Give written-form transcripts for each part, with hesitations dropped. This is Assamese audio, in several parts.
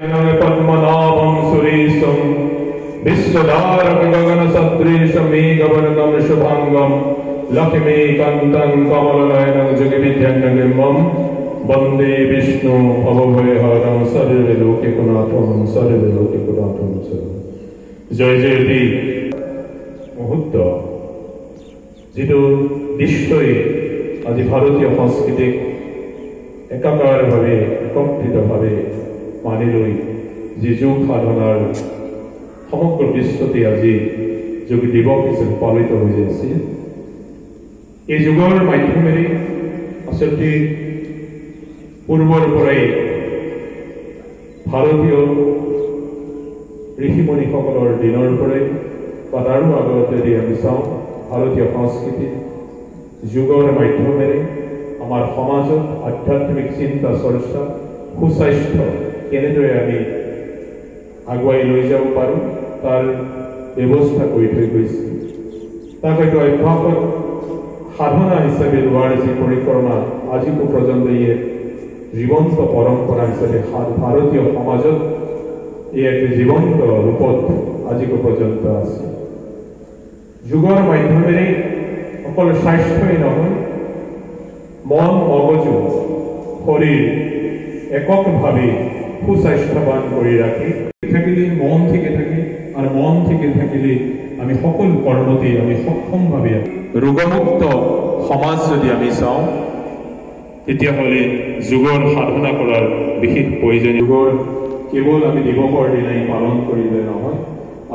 पद्मनाभं सुरेशं विश्वधारक गगन सदृशं मेघवर्णं शुभांगं लक्ष्मीकान्तं कमलनयनं जगद्विद्याङ्गं वन्दे विष्णु भवभयहरं सर्वलोकैकनाथं सर्वलोकैकनाथं जय जयति मुहूर्त जितु दृश्यই আজি ভারতীয় সংস্কৃতিক একাকাৰভাৱে একত্ৰিতভাৱে মানি লৈ যি যোগ সাধনাৰ সমগ্ৰ বিশ্বতে আজি যোগ দিৱস হিচাপে পালিত হৈ আছে। এই যোগৰ মাধ্যমেৰে আচলতে পূৰ্বৰ পৰাই ভাৰতীয় ঋষিমুনিসকলৰ দিনৰ পৰাই বা তাৰো আগত যদি আমি চাওঁ ভাৰতীয় সংস্কৃতি যোগৰ মাধ্যমেৰে আমাৰ সমাজত আধ্যাত্মিক চিন্তা চৰ্চা সুস্বাস্থ্য কেনেদৰে আমি আগুৱাই লৈ যাব পাৰোঁ তাৰ ব্যৱস্থা কৰি থৈ গৈছে। তাক হয়তো অভ্যাসত সাধনা হিচাপে লোৱাৰ যি পৰিক্ৰমা আজিকো পৰ্যন্ত ইয়ে জীৱন্ত পৰম্পৰা হিচাপে ভাৰতীয় সমাজত ই এক জীৱন্ত ৰূপত আজিকো পৰ্যন্ত আছে। যোগৰ মাধ্যমেৰে অকল স্বাস্থ্যই নহয় মন মগজু শৰীৰ এককভাৱে সুস্বাস্থ্যৱান কৰি ৰাখি থাকিলে মন ঠিকে থাকে আৰু মন ঠিকে থাকিলে আমি সকলো কৰ্মতে আমি সক্ষমভাৱে ৰোগমুক্ত সমাজ যদি আমি চাওঁ তেতিয়াহ'লে যোগৰ সাধনা কৰাৰ বিশেষ প্ৰয়োজন। যোগৰ কেৱল আমি দিৱসৰ দিনাই পালন কৰিলে নহয়,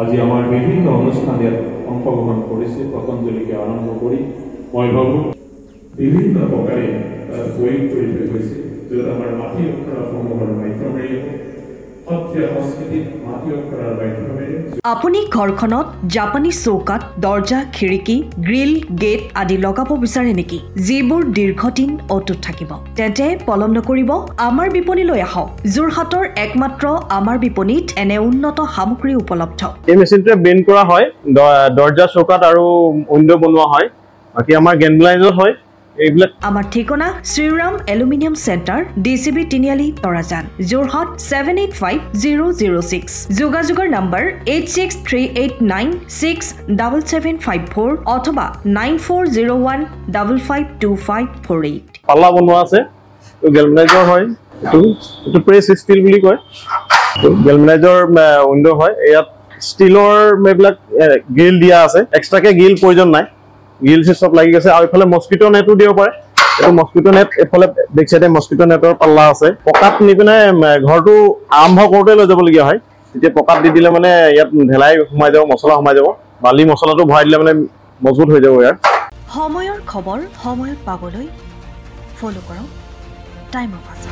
আজি আমাৰ বিভিন্ন অনুষ্ঠান ইয়াত অংশগ্ৰহণ কৰিছে পতঞ্জলিকে আৰম্ভ কৰি মই ভাবোঁ বিভিন্ন প্ৰকাৰে প্ৰয়োগ কৰি থৈ গৈছে য'ত আমাৰ মাটি অক্ষৰসমূহৰ মাধ্যমেৰে সত্ৰীয়া সংস্কৃতিত মাটি অক্ষৰৰ মাধ্যমেৰে আপুনি ঘৰখনত জাপানী চৌকাত দৰ্জা খিৰিকী গ্ৰিল গেট আদি লগাব বিচাৰে নেকি যিবোৰ দীৰ্ঘদিন অটুট থাকিব তেন্তে পলম নকৰিব আমাৰ বিপণীলৈ আহক। যোৰহাটৰ একমাত্ৰ আমাৰ বিপণীত এনে উন্নত সামগ্ৰী উপলব্ধ। এই মেচিনটোৱে বেণ্ড কৰা হয়, দৰ্জা চৌকাত আৰু উইণ্ডো বনোৱা হয়, বাকী আমাৰ গেনব্লাইজত হয়। আমাৰ ঠিকনা শ্ৰীৰাম এলুমিনিয়াম চেণ্টাৰ ডিচিবি তিনিআলি তৰাজান যোৰহাট 785006 যোগাযোগৰ নম্বৰ 8638967754 অথবা 9401552548। পাল্লা বনোৱা আছে, গেলভেনাইজৰ হয়, এইটো প্ৰেছ ষ্টীল বুলি কয়, গেলভেনাইজৰ উইণ্ডো হয়। ইয়াত ষ্টীলৰ এইবিলাক গ্ৰিল দিয়া আছে, এক্সট্ৰাকে গ্ৰিল প্ৰয়োজন নাই, গ্ৰিল চব লাগি গৈছে। আৰু এইফালে মস্কিটো নেটো দিব পাৰে, এইটো মস্কিটো নেট, এইফালে বেক চাইডে মস্কিটো নেটৰ পাল্লা আছে। পকাত নি পিনে ঘৰটো আৰম্ভ কৰোঁতে লৈ যাবলগীয়া হয়, তেতিয়া পকাত দি দিলে মানে ইয়াত ঢেলাই সোমাই যাব, মছলা সোমাই যাব, বালি মছলাটো ভৰাই দিলে মানে মজবুত হৈ যাব। ইয়াৰ সময়ৰ খবৰ সময়ত পাবলৈ ফ'ল' কৰক টাইম অফ আছে।